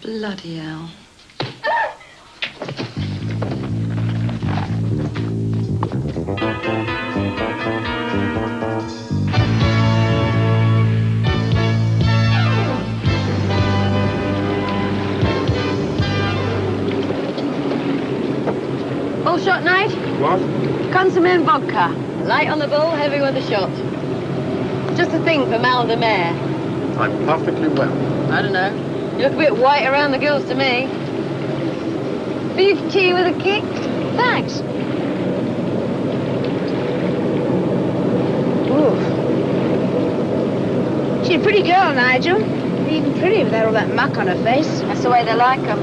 Bloody hell. Full shot night? What? Consomme and vodka. Light on the bull, heavy with the shot. Just a thing for Mal de Mer. I'm perfectly well. I don't know. You look a bit white around the gills to me. Beef tea with a kick? Thanks. Ooh. She's a pretty girl, Nigel. Even pretty without all that muck on her face. That's the way they like 'em.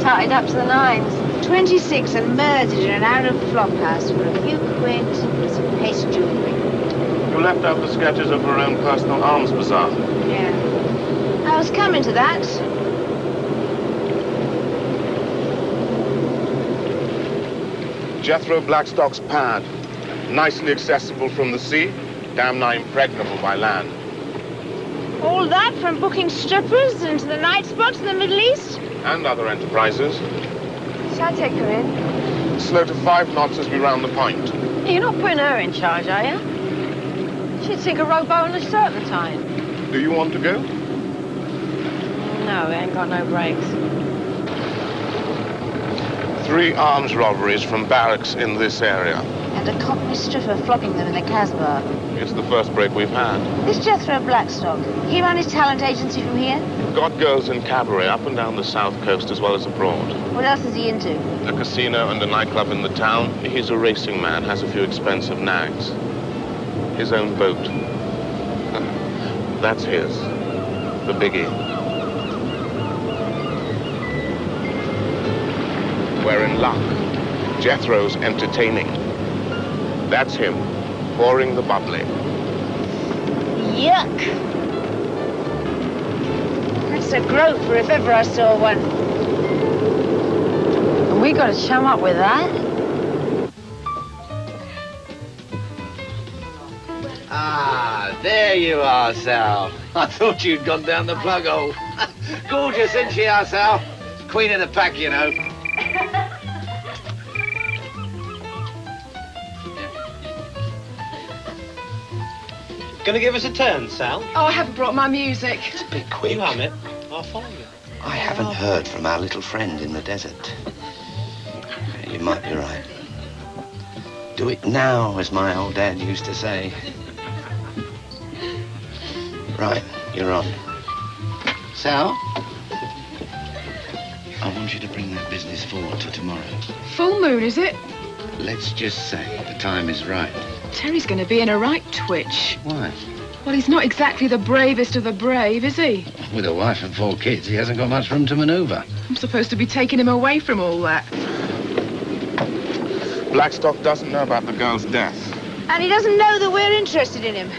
Tied up to the nines. 26 and murdered in an out of flop house for a few quid and some paste jewellery. You left out the sketches of her own personal alms bazaar. Yeah. I was coming to that. Jethro Blackstock's pad. Nicely accessible from the sea, damn nigh impregnable by land. All that from booking strippers into the night spots in the Middle East? And other enterprises. Shall I take her in? Slow to 5 knots as we round the point. You're not putting her in charge, are you? She'd sink a rowboat on a certain time. Do you want to go? No, we ain't got no brakes. 3 arms robberies from barracks in this area. And a cockney stripper flogging them in the Casbah. It's the first break we've had. This Jethro Blackstock, he ran his talent agency from here? Got girls in cabaret up and down the south coast as well as abroad. What else is he into? A casino and a nightclub in the town. He's a racing man, has a few expensive nags. His own boat. That's his. The biggie. We're in luck. Jethro's entertaining. That's him, pouring the bubbly. Yuck! That's a groper if ever I saw one. And we got to chum up with that. Ah, there you are, Sal. I thought you'd gone down the plug hole. Gorgeous, isn't she, our Sal? Queen of the pack, you know. Gonna give us a turn, Sal? Oh, I haven't brought my music. It's a bit quick. You hum it. I'll follow you. I haven't heard from our little friend in the desert. You might be right. Do it now, as my old dad used to say. Right, you're on. Sal? I want you to bring that business forward to tomorrow. Full moon, is it? Let's just say the time is right. Terry's going to be in a right twitch. Why? Well, he's not exactly the bravest of the brave, is he? With a wife and 4 kids, he hasn't got much room to maneuver. I'm supposed to be taking him away from all that. Blackstock doesn't know about the girl's death. And he doesn't know that we're interested in him.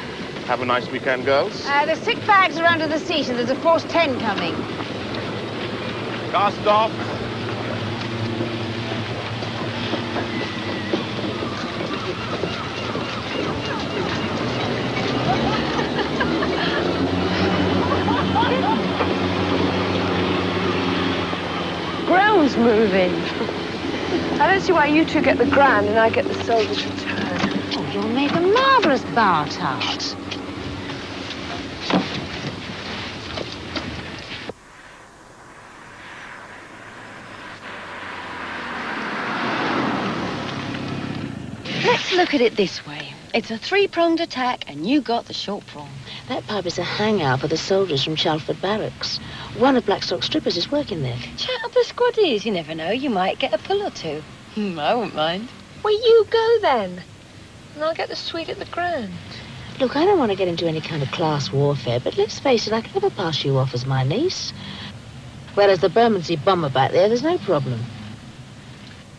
Have a nice weekend, girls. There's 6 bags are under the seat and there's a force 10 coming. Cast off. Ground's moving. I don't see why you two get the grand and I get the soldier's return. Oh, you'll make a marvellous bar tart. Let's look at it this way. It's a three-pronged attack, and you got the short prong. That pub is a hangout for the soldiers from Chelmsford Barracks. One of Blackstock's strippers is working there. Chat up the squaddies. You never know. You might get a pull or two. I won't mind. Well, you go then. And I'll get the suite at the Grand. Look, I don't want to get into any kind of class warfare, but let's face it, I can never pass you off as my niece. Whereas the Bermondsey bomber back there's no problem.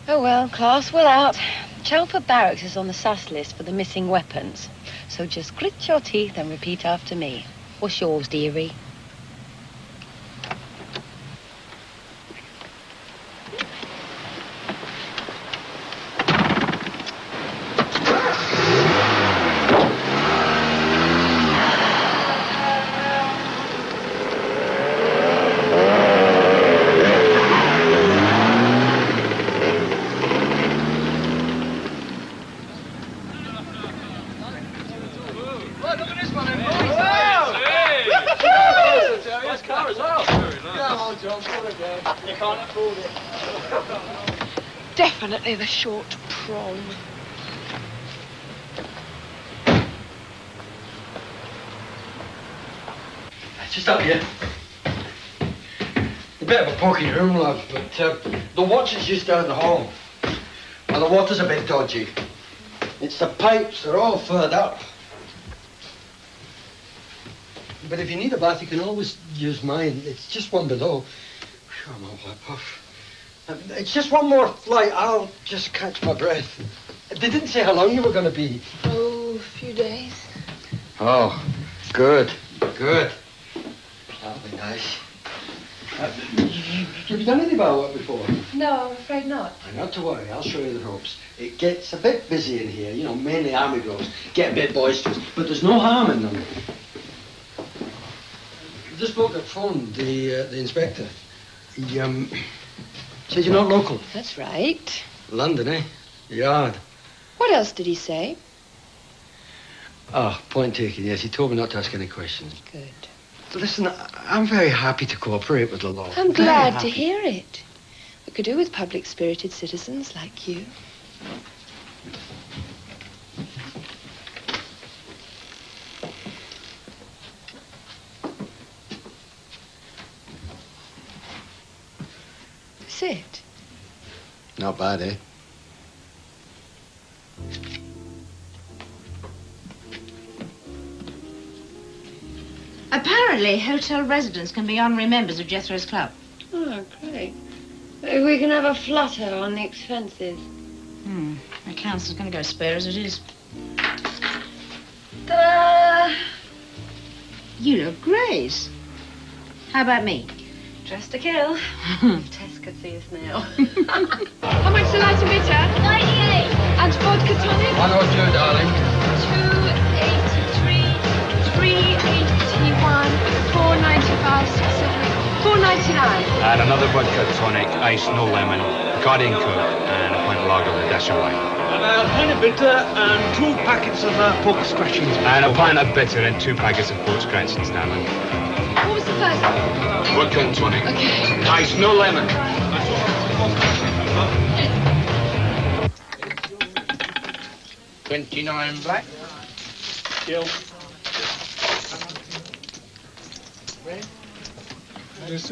Oh, well, class will out. Chelmsford Barracks is on the sus list for the missing weapons. So just grit your teeth and repeat after me. What's yours, dearie? Definitely the short prong. Just up here. A bit of a poky room, love, but the watch is just down the hall. And the water's a bit dodgy. It's the pipes, they're all furred up. But if you need a bath, you can always use mine. It's just one below. Whew, I'm all that puff. It's just one more flight. I'll just catch my breath. They didn't say how long you were going to be. Oh, a few days. Oh, good, good. That'll be nice. Have you done any bar work before? No, I'm afraid not. Not to worry, I'll show you the ropes. It gets a bit busy in here, you know, mainly army girls. Get a bit boisterous, but there's no harm in them. This bloke that phoned, the inspector, he, said you're not local. That's right. London, eh? Yard. What else did he say? Oh, point taken, yes. He told me not to ask any questions. Good. Listen, I'm very happy to cooperate with the law. I'm glad to hear it. We could do with public-spirited citizens like you. That's it. Not bad, eh? Apparently, hotel residents can be honorary members of Jethro's club. Oh, great. We can have a flutter on the expenses. The council's going to go spare as it is. Ta-da! You look great. How about me? Dressed to kill. Tess could see us now. How much the lighter bitter? 98. And vodka tonic? 102, darling. 283, 381, 495, 499. And another vodka tonic, ice, no lemon, Guardian Coke, and a pint of lager with a dash of wine. And a pint of bitter and 2 packets of pork scratchings. And a pint of bitter and 2 packets of pork scratchings, darling. What was the first one? Vodka and tonic. Okay. Ice, no lemon. 29 black. Deal. Place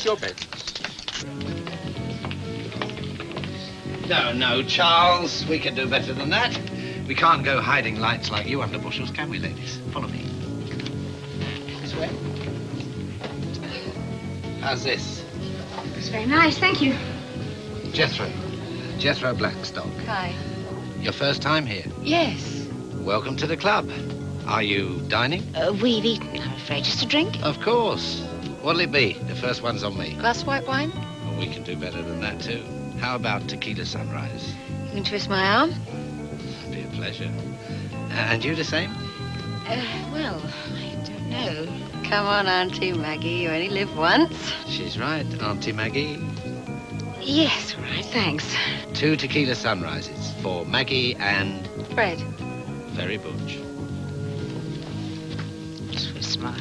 your bets. No, Charles. We can do better than that. We can't go hiding lights like you under bushels, can we, ladies? Follow me. This way. How's this? It's very nice, thank you. Jethro Blackstock. Hi. Your first time here? Yes. Welcome to the club. Are you dining? We've eaten, I'm afraid. Just a drink? Of course. What'll it be? The first one's on me. Glass white wine? Well, we can do better than that, too. How about tequila sunrise? You can twist my arm? It'd be a pleasure. And you the same? Well, I don't know. Come on, Auntie Maggie. You only live once. She's right, Auntie Maggie. Yes, right, thanks. 2 tequila sunrises for Maggie and... Fred. Very butch. Sweet smile.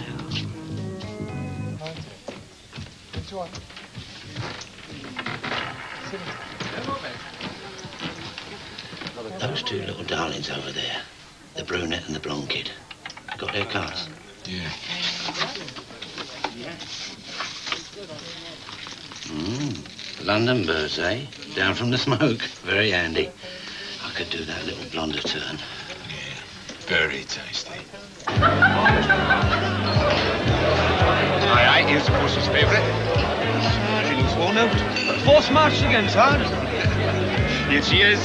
Those two little darlings over there, the brunette and the blonde kid, got their cars? Yeah. London birds, eh? Down from the smoke. Very handy. I could do that little blonder turn. Yeah, very tasty. Aye, here's the horse's favourite. He looks worn out. Force marched again, Sarge. Here she is.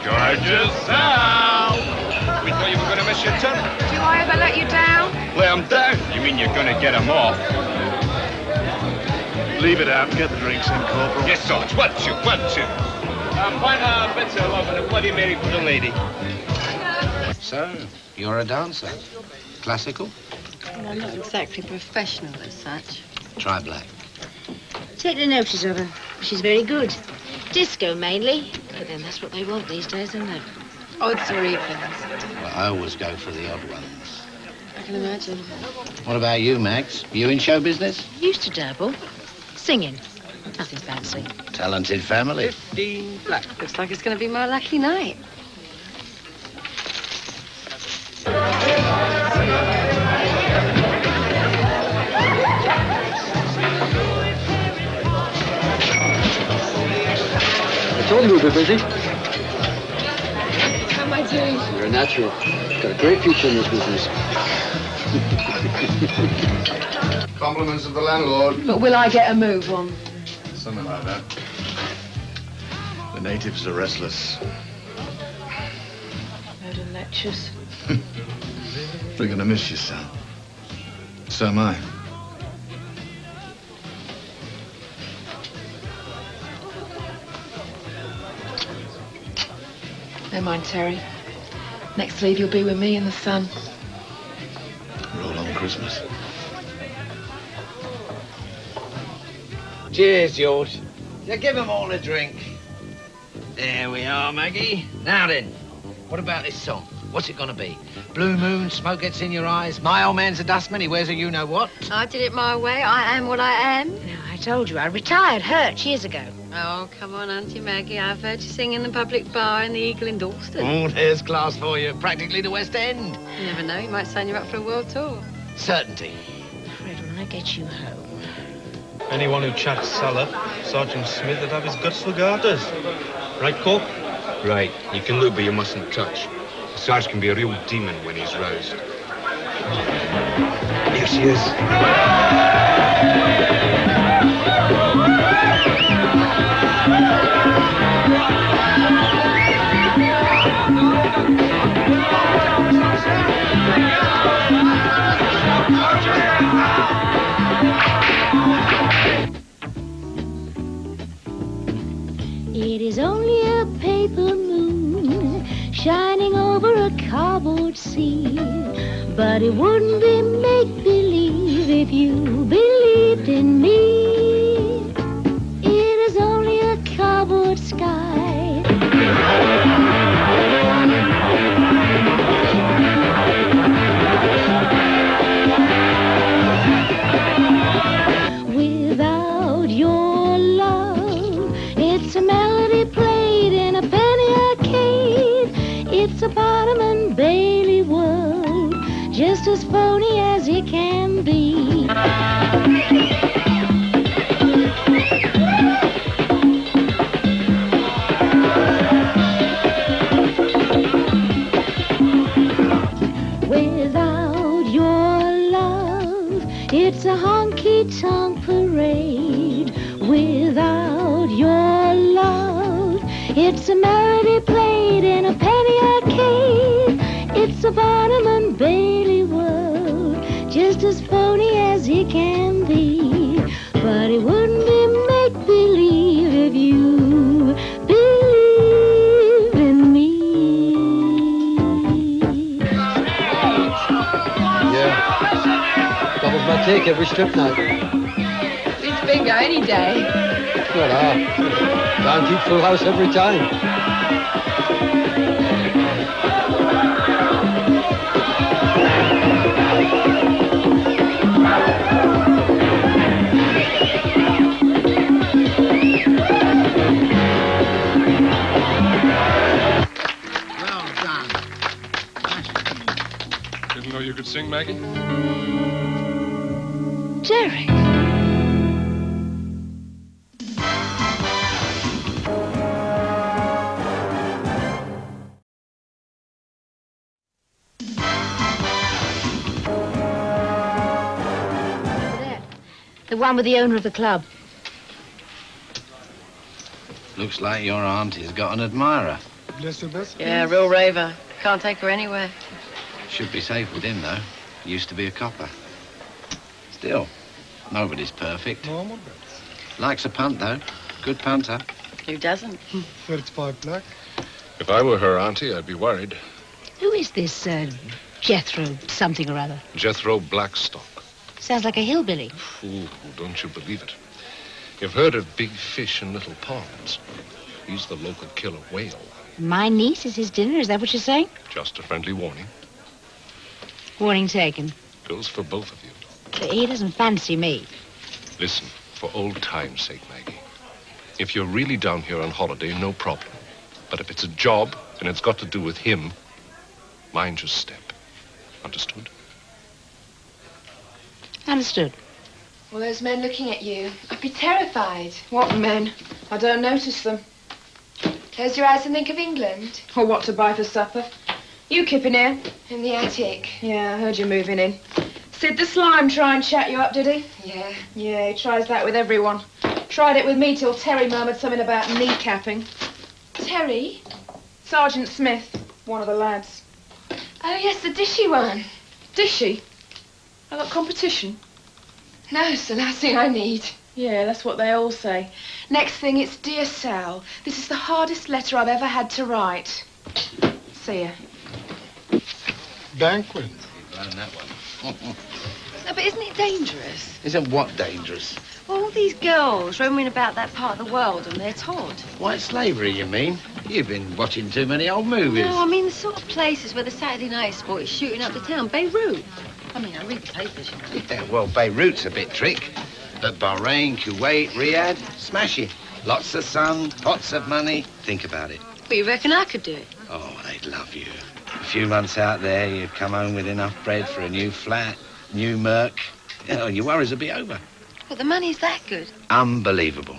Gorgeous Sal. We thought you were going to miss your turn. Do I ever let you down? Lay 'em down? You mean you're going to get 'em off? Leave it out and get the drinks in, Corporal. Yes, Sarge. One, two. Find a bit of love and a Bloody Mary for the lady. So, you're a dancer? Classical? Well, not exactly professional as such. Try black. Take no notice of her. She's very good. Disco, mainly. But then that's what they want these days, isn't it? Odds or evens. Well, I always go for the odd ones. I can imagine. What about you, Max? You in show business? Used to dabble. Singing. Nothing fancy. Talented family. 15 flat. Looks like it's going to be my lucky night. I told you we'd be busy. How am I doing? You're a natural. Got a great future in this business. Compliments of the landlord. But will I get a move on? Something like that. The natives are restless. Load of lectures. They're gonna miss you, son. So am I. Never mind, Terry. Next leave, you'll be with me in the sun. Roll on Christmas. Cheers, George. Yeah, give them all a drink. There we are, Maggie. Now then, what about this song? What's it gonna be? Blue moon, smoke gets in your eyes. My old man's a dustman, he wears a you-know-what. I did it my way. I am what I am. No, I told you. I retired hurt years ago. Oh, come on, Auntie Maggie. I've heard you sing in the public bar in the Eagle in Dalston. Oh, there's class for you. Practically the West End. You never know. You might sign you up for a world tour. Certainty. Fred, when I get you home. Anyone who chats cellar, Sergeant Smith would have his guts for garters. Right, Corp? Right. You can look, but you mustn't touch. Sarge can be a real demon when he's roused. Here she is. It is only a paper moon shining over a cardboard sea, but it wouldn't be make-believe if you believed in me. It is only a cardboard sky. Without your love, it's a melody played in a penny arcade. It's a Bottom and Bailey world, just as phony as it can be. Without your love, it's a honky-tonk parade. Without your love, it's a melody played in a penny arcade. It's a Bottom and Bailey world, just as phony as it can be. But it wouldn't be make-believe if you believed in me. Yeah. Doubles my take every strip night. It's bingo any day. Well, guaranteed full house every time. think, Maggie? Derek. The one with the owner of the club. Looks like your auntie's got an admirer. Bless your best. Yeah, real raver. Can't take her anywhere. Should be safe with him, though. Used to be a copper. Still, nobody's perfect. Normal bets. Likes a punt, though. Good punter. Who doesn't? 35 black. If I were her auntie, I'd be worried. Who is this, Jethro something or other? Jethro Blackstock. Sounds like a hillbilly. Ooh, don't you believe it? You've heard of big fish in little ponds. He's the local killer whale. My niece is his dinner, is that what you're saying? Just a friendly warning. Warning taken. Goes for both of you. He doesn't fancy me. Listen, for old time's sake, Maggie. If you're really down here on holiday, no problem. But if it's a job and it's got to do with him, mind your step. Understood? Understood. All those men looking at you. I'd be terrified. What men? I don't notice them. Close your eyes and think of England. Or what to buy for supper. You kipping here? In the attic. Yeah, I heard you moving in. Sid the Slime try and chat you up, did he? Yeah. Yeah, he tries that with everyone. Tried it with me till Terry murmured something about kneecapping. Terry? Sergeant Smith, one of the lads. Oh, yes, the dishy one. Dishy? I got competition. No, it's the last thing I need. Yeah, that's what they all say. Next thing, it's Dear Sal. This is the hardest letter I've ever had to write. See ya. Banquet. You've learned that one. No, but isn't it dangerous? Isn't what dangerous? All these girls roaming about that part of the world and they're taught. White slavery, you mean? You've been watching too many old movies. No, I mean the sort of places where the Saturday night sport is shooting up the town. Beirut. I mean, I read the papers, you know. Yeah, well, Beirut's a bit trick. But Bahrain, Kuwait, Riyadh, smash it. Lots of sun, lots of money. Think about it. But you reckon I could do it? Oh, they'd love you. A few months out there, you'd come home with enough bread for a new flat, new Merc. You know, your worries would be over. But the money's that good. Unbelievable.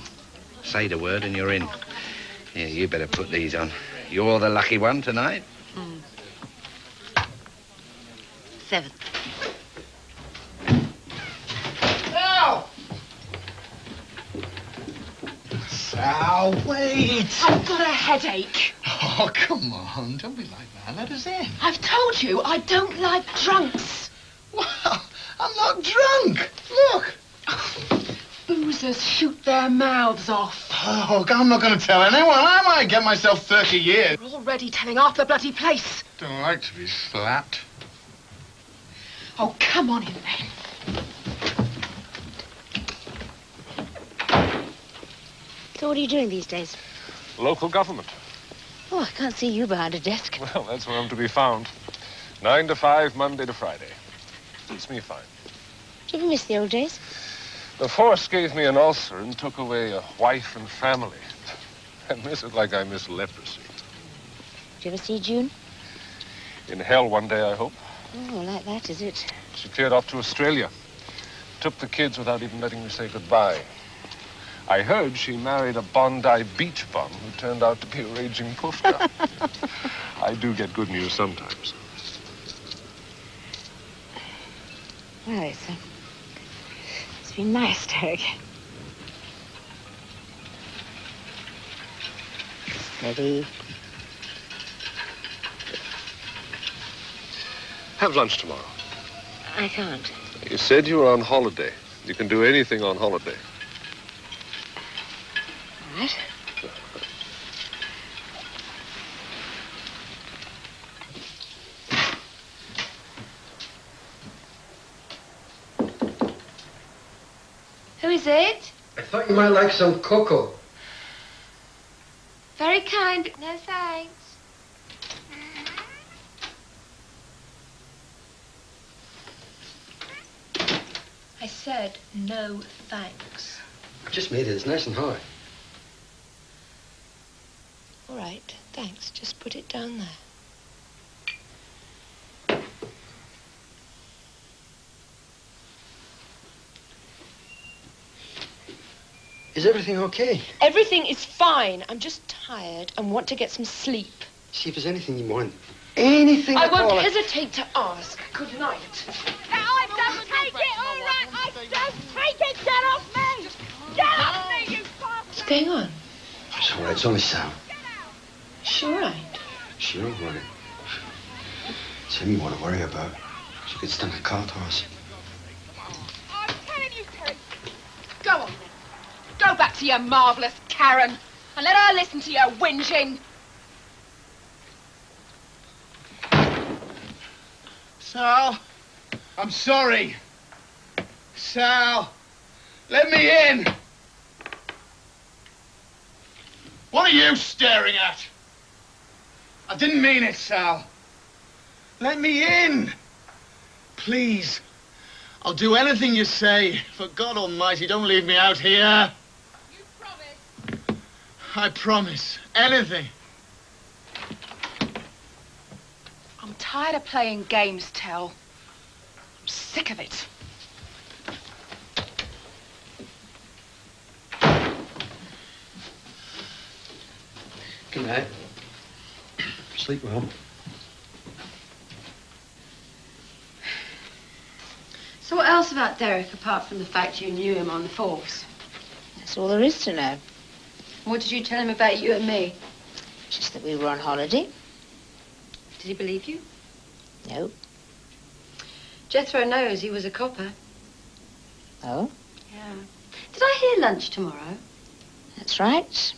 Say the word and you're in. Yeah, you better put these on. You're the lucky one tonight. 7. Sal! Sal, wait! I've got a headache. Oh, come on. Don't be like that. Let us in. I've told you, I don't like drunks. Well, I'm not drunk. Look. Boozers shoot their mouths off. Oh, I'm not going to tell anyone. I might get myself 30 years. You're already telling half the bloody place. Don't like to be slapped. Oh, come on in then. So what are you doing these days? Local government. Oh, I can't see you behind a desk. Well, that's where I'm to be found. 9 to 5, Monday to Friday. Suits me fine. Do you ever miss the old days? The force gave me an ulcer and took away a wife and family. I miss it like I miss leprosy. Do you ever see June? In hell one day, I hope. Oh, like that, is it? She cleared off to Australia. Took the kids without even letting me say goodbye. I heard she married a Bondi beach bum who turned out to be a raging poofter. I do get good news sometimes. Well, it's been nice, Derek. Steady. Have lunch tomorrow. I can't. You said you were on holiday. You can do anything on holiday. All right. Who is it? I thought you might like some cocoa. Very kind, but no thanks. I said no thanks. I just made it. It's nice and hot. All right, thanks. Just put it down there. Is everything okay? Everything is fine. I'm just tired and want to get some sleep. See if there's anything you want. Anything I at all. won't hesitate to ask. Good night. I don't take it, all right? I don't take it. Get off me! Get off me, you bastard! What's going on? It's all right. It's only Sal. Sure, right. She don't worry. It's him you want to worry about. She could stand a cart horse. I'm telling you, Terry. Go on, then. Go back to your marvellous Karen and let her listen to your whinging. Sal, I'm sorry. Sal, let me in. What are you staring at? I didn't mean it, Sal. Let me in. Please. I'll do anything you say. For God Almighty, don't leave me out here. You promise? I promise. Anything. I'm tired of playing games, Tell. I'm sick of it. Good night. Sleep well. So what else about Derek, apart from the fact you knew him on the force? That's all there is to know. What did you tell him about you and me? Just that we were on holiday. Did he believe you? No. Jethro knows he was a copper. Oh? Yeah. Did I hear lunch tomorrow? That's right.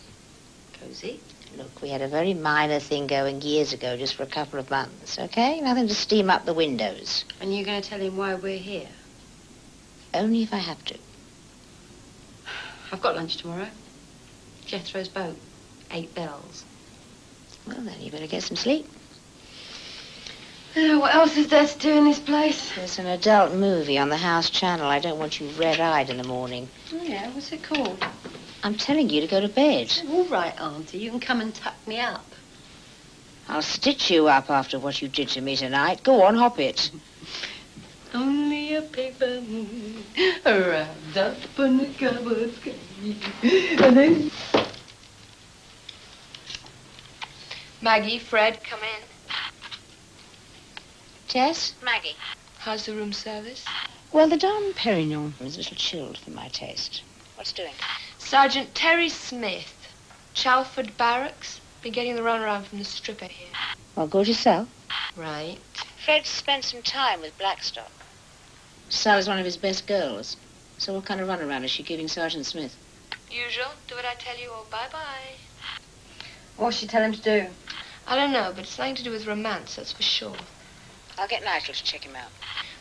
Cozy. Look, we had a very minor thing going years ago, just for a couple of months, okay? Nothing to steam up the windows. And you're going to tell him why we're here? Only if I have to. I've got lunch tomorrow. Jethro's boat. 8 bells. Well, then you better get some sleep. What else is there to do in this place? There's an adult movie on the house channel. I don't want you red-eyed in the morning. Oh, yeah? What's it called? I'm telling you to go to bed. All right, Auntie. You can come and tuck me up. I'll stitch you up after what you did to me tonight. Go on, hop it. Only a paper moon wrapped up in a cupboard sky. Maggie, Fred, come in. Tess? Maggie. How's the room service? Well, the Dom Perignon is a little chilled for my taste. What's doing? Sergeant Terry Smith, Chalford Barracks. Been getting the runaround from the stripper here. Well, go to Sal. Right. Fred spent some time with Blackstock. Sal is one of his best girls. So what kind of runaround is she giving Sergeant Smith? Usual. Do what I tell you or bye-bye. What's she tell him to do? I don't know, but it's something to do with romance, that's for sure. I'll get Nigel to check him out.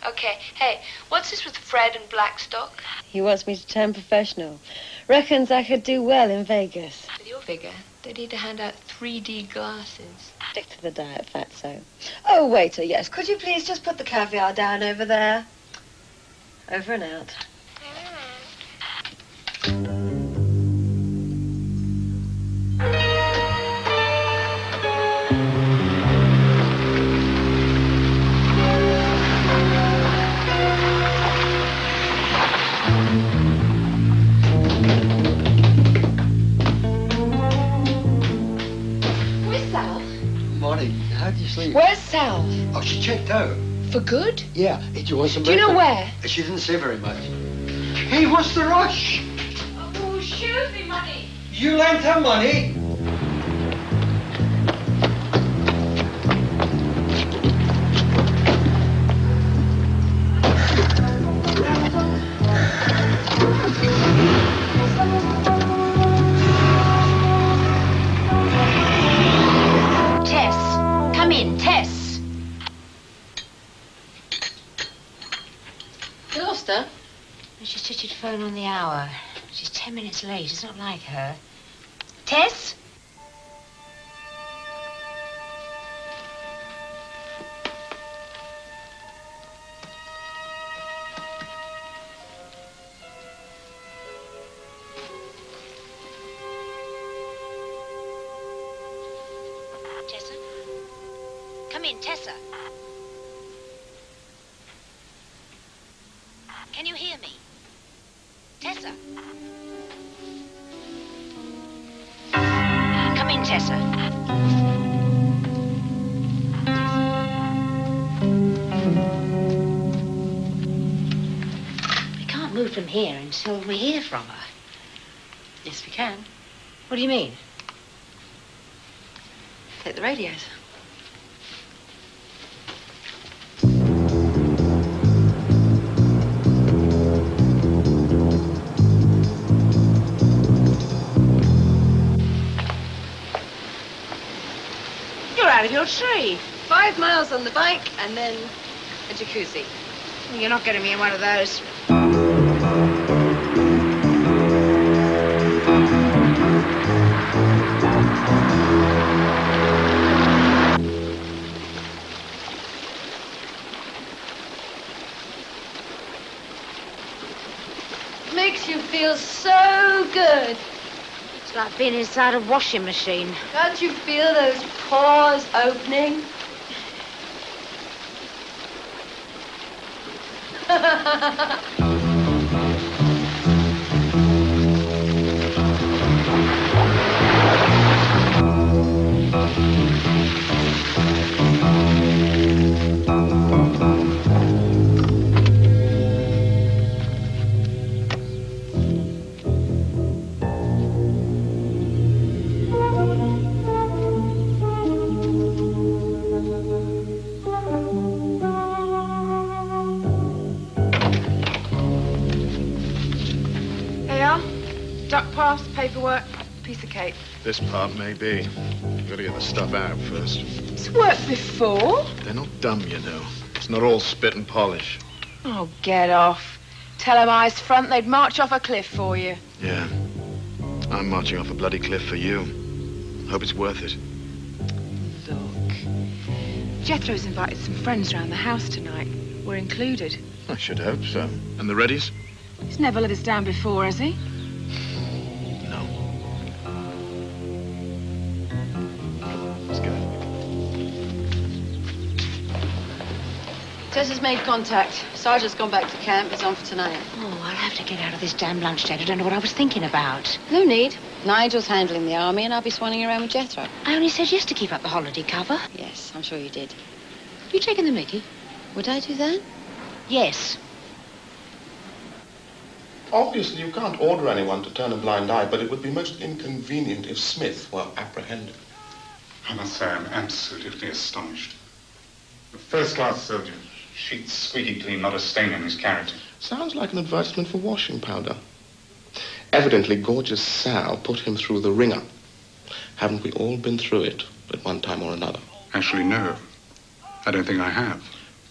Okay. Hey, what's this with Fred and Blackstock? He wants me to turn professional. Reckons I could do well in Vegas. With your figure, they need to hand out 3D glasses. Stick to the diet, fatso. Oh, waiter, yes. Could you please just put the caviar down over there? Over and out. Morning. How did you sleep? Where's Sal? Oh, she checked out. For good? Yeah. Hey, do you want some Do you know breakfast? where? She didn't say very much. Hey, what's the rush? Oh, shoot me money. You lent her money? Tess! You lost her? She switched her phone on the hour. She's 10 minutes late. It's not like her. Tess? Tessa? Come in, Tessa. Can you hear me? Tessa? Tessa. We can't move from here until we hear from her. Yes, we can. What do you mean? Take the radios. You're out of your tree. 5 miles on the bike and then a jacuzzi. You're not getting me in one of those. Makes you feel so good. It's like being inside a washing machine. Can't you feel those pores opening? Duck pass, paperwork, piece of cake. This part may be. You've got to get the stuff out first. It's worked before. They're not dumb, you know. It's not all spit and polish. Oh, get off. Tell them eyes front, they'd march off a cliff for you. Yeah. I'm marching off a bloody cliff for you. Hope it's worth it. Look. Jethro's invited some friends round the house tonight. We're included. I should hope so. And the Reddies? He's never let us down before, has he? Tessa's made contact. Sergeant's gone back to camp. He's on for tonight. Oh, I'll have to get out of this damn lunch date. I don't know what I was thinking about. No need. Nigel's handling the army and I'll be swanning around with Jethro. I only said yes to keep up the holiday cover. Yes, I'm sure you did. You taking the mickey? Would I do that? Yes. Obviously, you can't order anyone to turn a blind eye, but it would be most inconvenient if Smith were apprehended. I must say I'm absolutely astonished. A first-class soldier. Sheets squeaky clean, not a stain in his character. Sounds like an advertisement for washing powder. Evidently, gorgeous Sal put him through the ringer. Haven't we all been through it at one time or another? Actually, no. I don't think I have.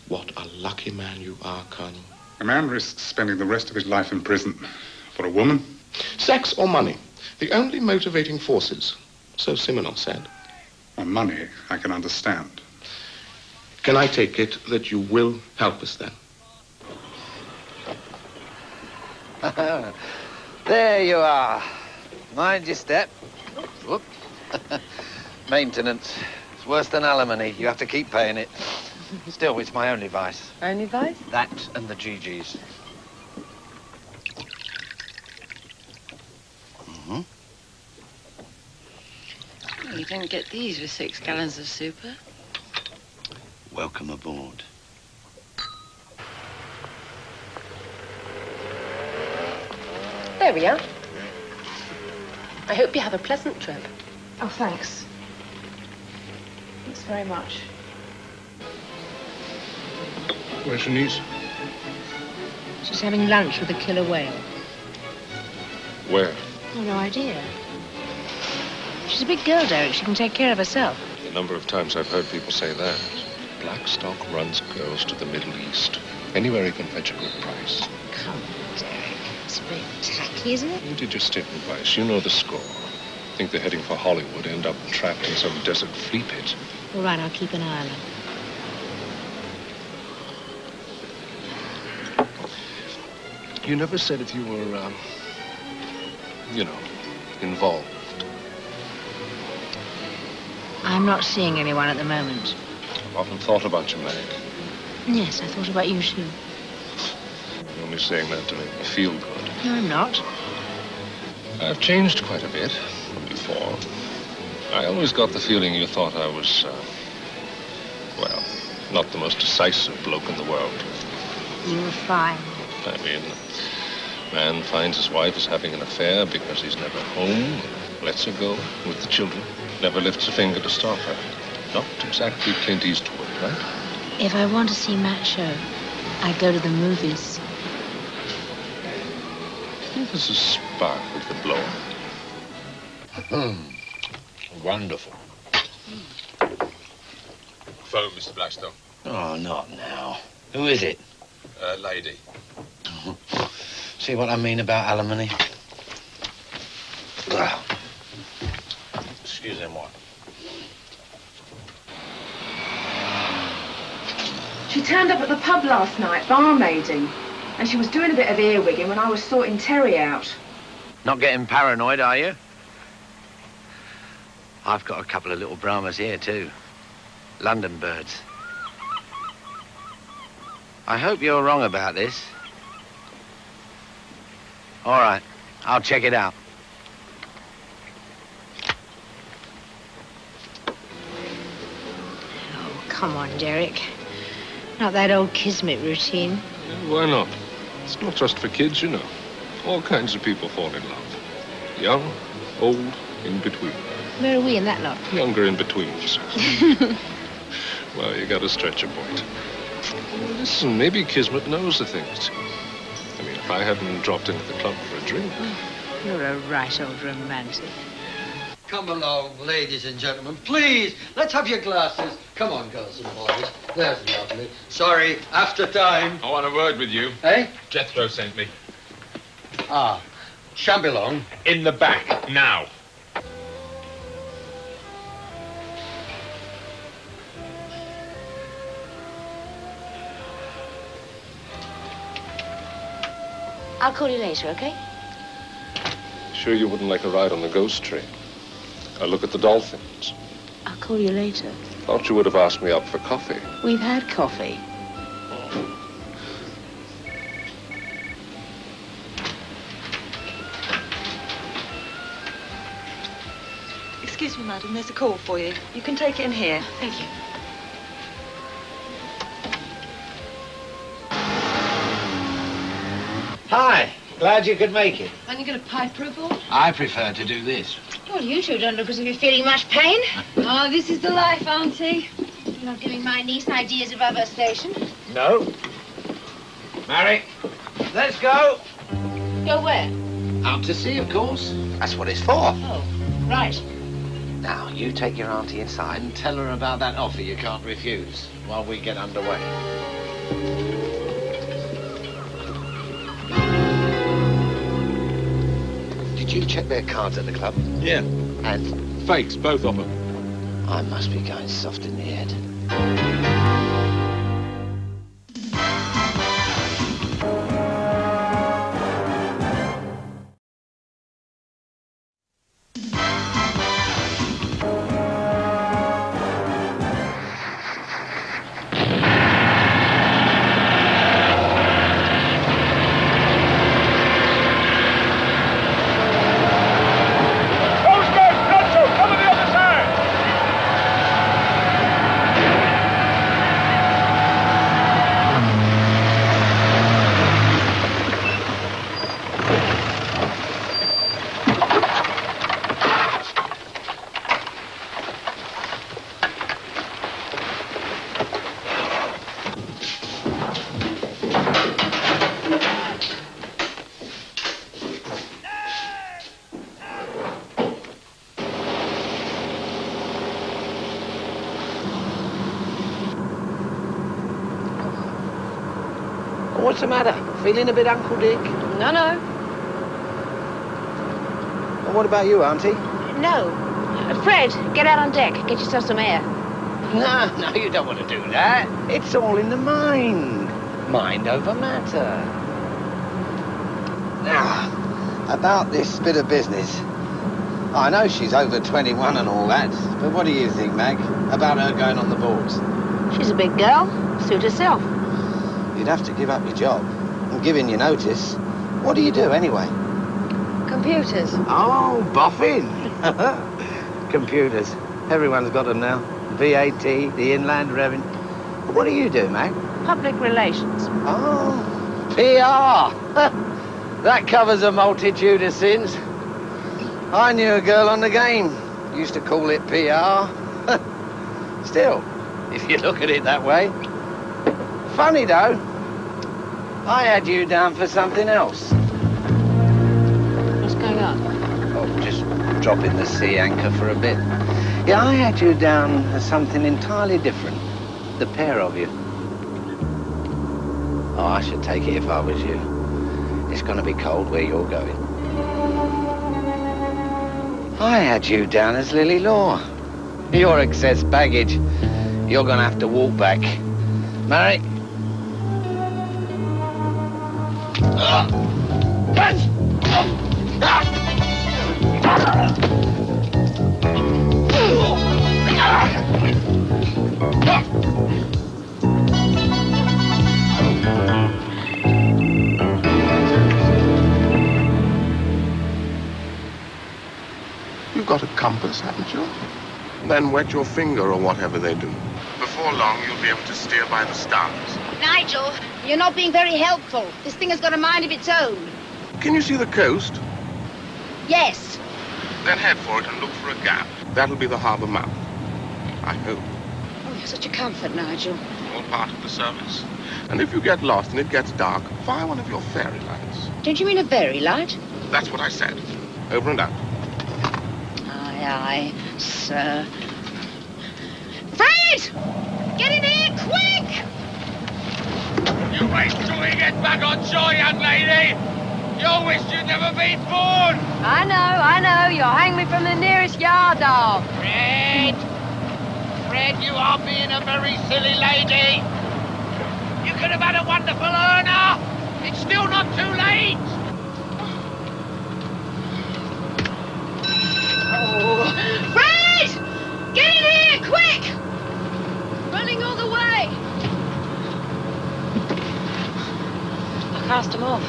What a lucky man you are, Colonel. A man risks spending the rest of his life in prison. For a woman? Sex or money? The only motivating forces. So Simonov said. On money, I can understand. Can I take it that you will help us then? There you are. Mind your step. Whoop. Maintenance. It's worse than alimony. You have to keep paying it. Still, it's my only vice. Only vice? That and the GGs. Oh, you don't get these with 6 gallons of super. Welcome aboard. There we are. I hope you have a pleasant trip. Oh, thanks. Thanks very much. Where's your niece? She's having lunch with a killer whale. Where? Oh, no idea. She's a big girl, Derek. She can take care of herself. A number of times I've heard people say that. Blackstock runs girls to the Middle East. Anywhere he can fetch a good price. Come on, Derek. It's a bit tacky, isn't it? You did your stint in Vice. You know the score. Think they're heading for Hollywood, end up trapped in some desert flea pit. All right, I'll keep an eye on her. You never said if you were, you know, involved. I'm not seeing anyone at the moment. I've often thought about you, Maggie. Yes, I thought about you, too. You're only saying that to make me feel good. No, I'm not. I've changed quite a bit from before. I always got the feeling you thought I was, well, not the most decisive bloke in the world. You were fine. I mean, man finds his wife is having an affair because he's never home, lets her go with the children, never lifts a finger to stop her. Not exactly Clint Eastwood, right? If I want to see macho, I go to the movies. I think there's a spark with the blower. Wonderful. Phone, Mr. Blackstock. Oh, not now. Who is it? Lady. See what I mean about alimony? Excuse me, what? She turned up at the pub last night, barmaiding. And she was doing a bit of earwigging when I was sorting Terry out. Not getting paranoid, are you? I've got a couple of little Brahmas here, too. London birds. I hope you're wrong about this. All right, I'll check it out. Oh, come on, Derek. Not that old Kismet routine. Why not? It's not just for kids, you know. All kinds of people fall in love. Young, old, in between. Where are we in that lot? Younger in betweens. Well, you gotta stretch a point. Listen, maybe Kismet knows the things. I mean, if I hadn't dropped into the club for a drink. You're a right old romantic. Come along, ladies and gentlemen. Please, let's have your glasses. Come on, girls and boys. There's lovely. Sorry, after time. I want a word with you. Eh? Jethro sent me. Ah, shan't be long. In the back, now. I'll call you later, okay? Sure you wouldn't like a ride on the ghost train? A look at the dolphins? I'll call you later. Thought you would have asked me up for coffee. We've had coffee. Excuse me, madam, there's a call for you. You can take it in here. Thank you. Hi, glad you could make it. Aren't you going to pipe her aboard? I prefer to do this. Well, you two don't look as if you're feeling much pain. Oh, this is the life, Auntie. You're not giving my niece ideas above her station. No. Mary, let's go. Go where? Out to sea, of course. That's what it's for. Oh, right. Now, you take your auntie inside and tell her about that offer you can't refuse while we get underway. Did you check their cards at the club? Yeah. And? Fakes, both of them. I must be going soft in the head. What's the matter? Feeling a bit Uncle Dick? No, no. And what about you, Auntie? No. Fred, get out on deck. Get yourself some air. No, you don't want to do that. It's all in the mind. Mind over matter. Now, about this bit of business. I know she's over 21 and all that, but what do you think, Mag, about her going on the boards? She's a big girl. Suit herself. You'd have to give up your job and give in your notice. What do you do, anyway? Computers. Oh, boffin. Computers. Everyone's got them now. VAT, the Inland Revenue. What do you do, Mag? Public relations. Oh, PR. That covers a multitude of sins. I knew a girl on the game. Used to call it PR. Still, if you look at it that way. Funny, though. I had you down for something else. What's going on? Oh, just dropping the sea anchor for a bit. Yeah, I had you down as something entirely different. The pair of you. Oh, I should take it if I was you. It's going to be cold where you're going. I had you down as Lily Law. Your excess baggage. You're going to have to walk back. Mary? You've got a compass, haven't you? Then wet your finger or whatever they do. Before long, you'll be able to steer by the stars. Nigel, you're not being very helpful. This thing has got a mind of its own. Can you see the coast? Yes. Then head for it and look for a gap. That'll be the harbour mouth. I hope. Oh, you're such a comfort, Nigel. All part of the service. And if you get lost and it gets dark, fire one of your fairy lights. Don't you mean a very light? That's what I said. Over and out. Aye, aye, sir. Fred! Get in here, quick! You wait till we get back on shore, young lady! You wish you'd never been born! I know. You'll hang me from the nearest yard dog. Fred! Fred, you are being a very silly lady! You could have had a wonderful earner! It's still not too late! Oh. Fred! Get in here, quick! Running all the way. I cast him off.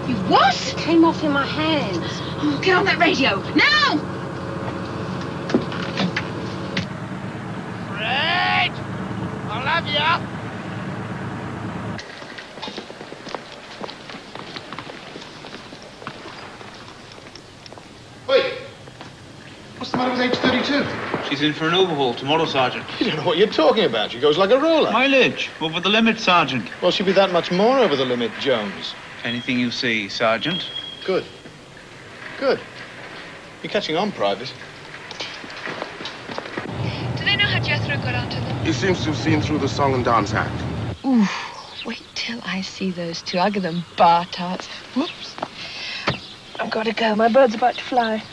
You what? Came off in my hands. Oh, get on that radio, now! Fred! I love ya! Wait. What's the matter with H32? She's in for an overhaul tomorrow, Sergeant. You don't know what you're talking about. She goes like a roller. Mileage. Over the limit, Sergeant. Well, she'll be that much more over the limit, Jones. Anything you see, Sergeant. Good. Good. You're catching on, Private. Do they know how Jethro got onto them? He seems to have seen through the song and dance act. Ooh, wait till I see those two. I'll give them bar tarts. Whoops. I've got to go. My bird's about to fly.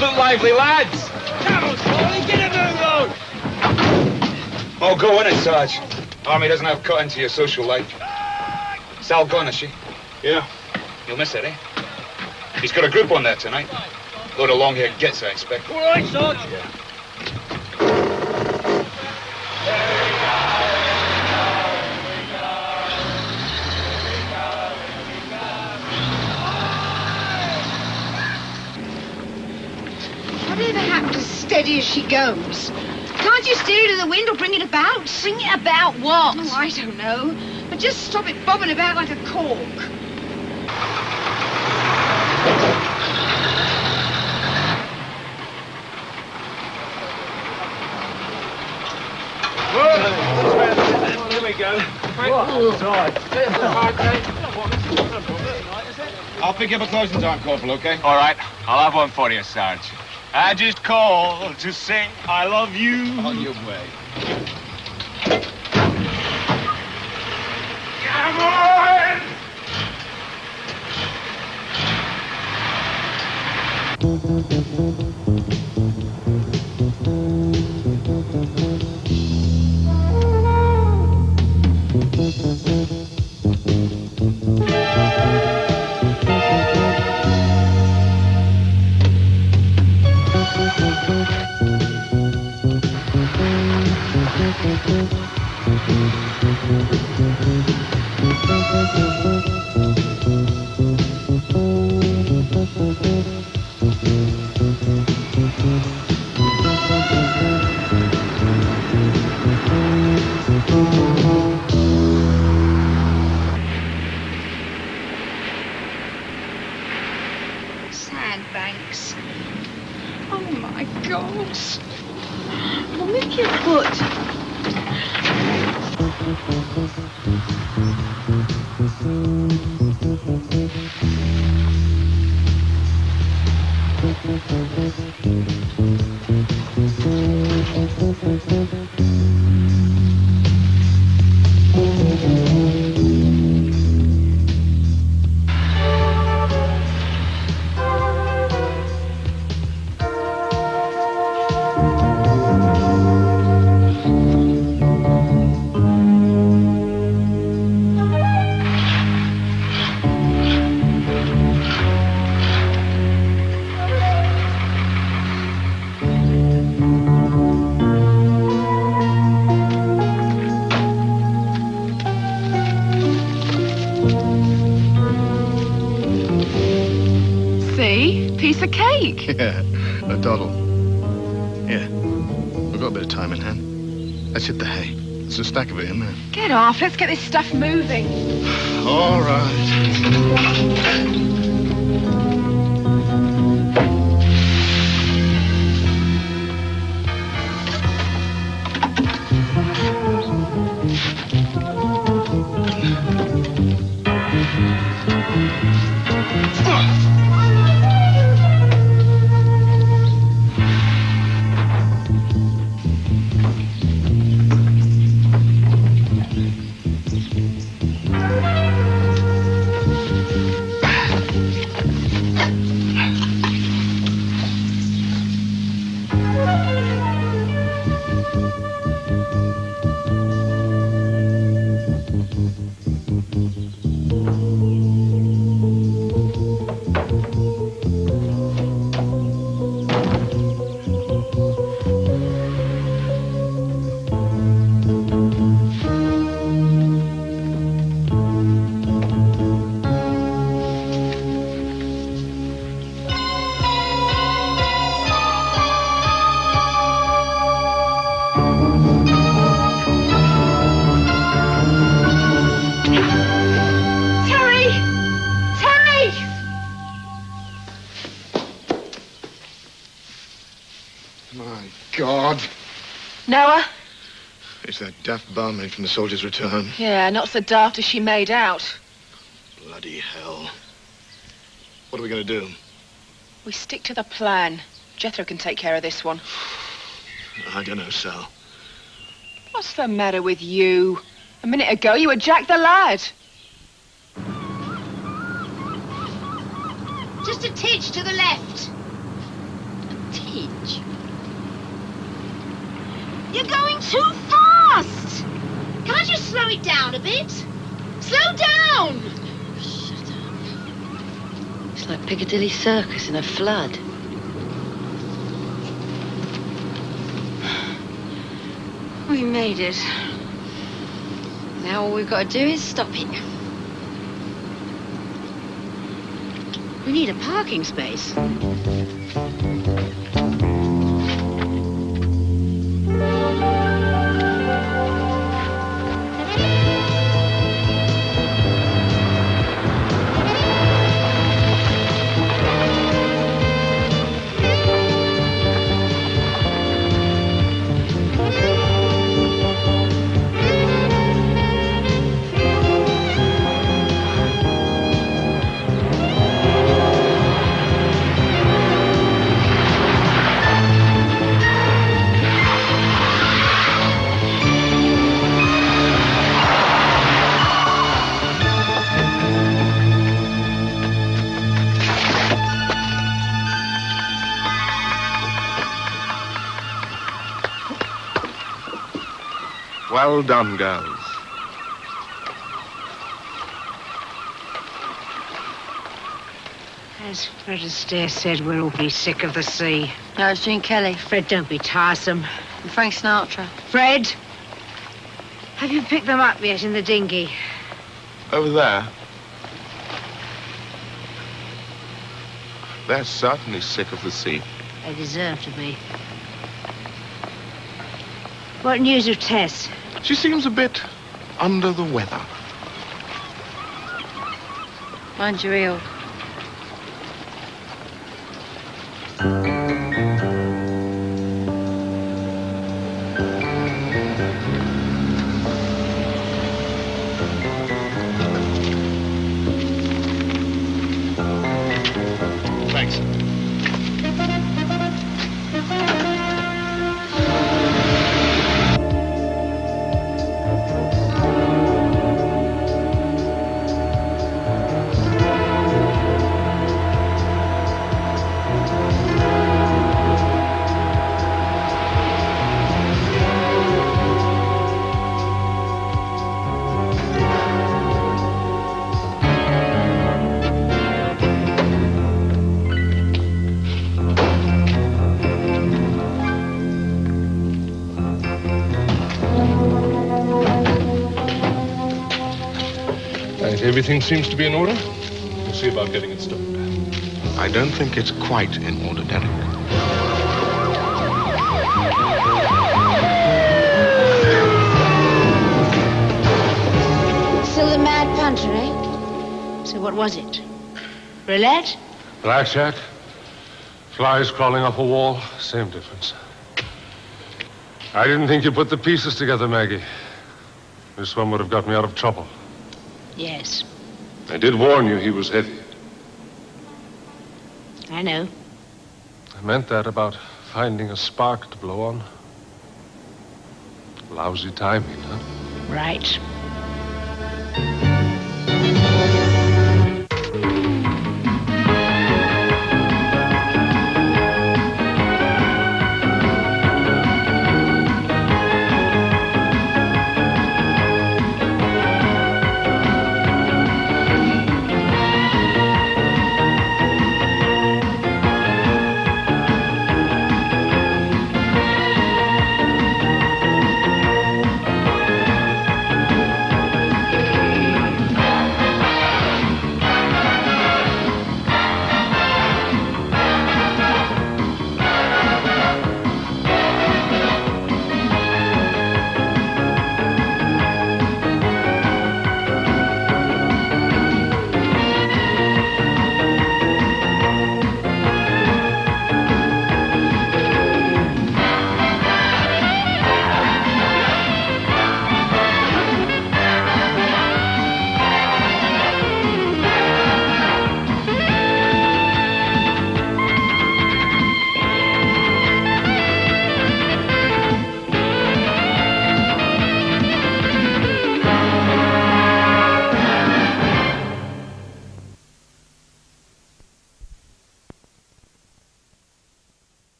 Look lively, lads. Come on, Charlie, get a move on! Oh, go in it, Sarge. Army doesn't have cut into your social life. Sal gone, is she? Yeah. You'll miss it, eh? He's got a group on there tonight. Load of long-haired gits, I expect. All right, Sarge. Whatever happened to steady as she goes? Can't you steer it to the wind or bring it about? Bring it about what? Oh, I don't know. But just stop it bobbing about like a cork. Here we go. I'll pick you up a closing time, Corporal, okay? All right, I'll have one for you, Sarge. I just called to sing I love you. On your way. Come on! Sandbanks. Oh my God. Well, make your foot. Piece of cake. Yeah, a doddle. Here, we've got a bit of time in hand. Let's hit the hay. There's a stack of it in there. Get off. Let's get this stuff moving. All right. Noah? It's that daft barmaid from the Soldier's Return. Yeah, not so daft as she made out. Bloody hell. What are we going to do? We stick to the plan. Jethro can take care of this one. I don't know, Sal. What's the matter with you? A minute ago, you were Jack the Lad. Just a titch to the left. A titch? You're going too fast! Can't you slow it down a bit? Slow down! Shut up. It's like Piccadilly Circus in a flood. We made it. Now all we've got to do is stop it. We need a parking space. Well done, girls. As Fred Astaire said, we're awfully sick of the sea. No, it's Jean Kelly. Fred, don't be tiresome. And Frank Sinatra. Fred! Have you picked them up yet in the dinghy? Over there. They're certainly sick of the sea. They deserve to be. What news of Tess? She seems a bit under the weather. Mind your eel. Thanks. Everything seems to be in order. We'll see about getting it stowed. I don't think it's quite in order, Derek. Still the mad punter, eh? So what was it? Roulette? Blackjack. Flies crawling up a wall. Same difference. I didn't think you put the pieces together, Maggie. This one would have got me out of trouble. Yes. I did warn you he was heavy. I know. I meant that about finding a spark to blow on. Lousy timing, huh? Right.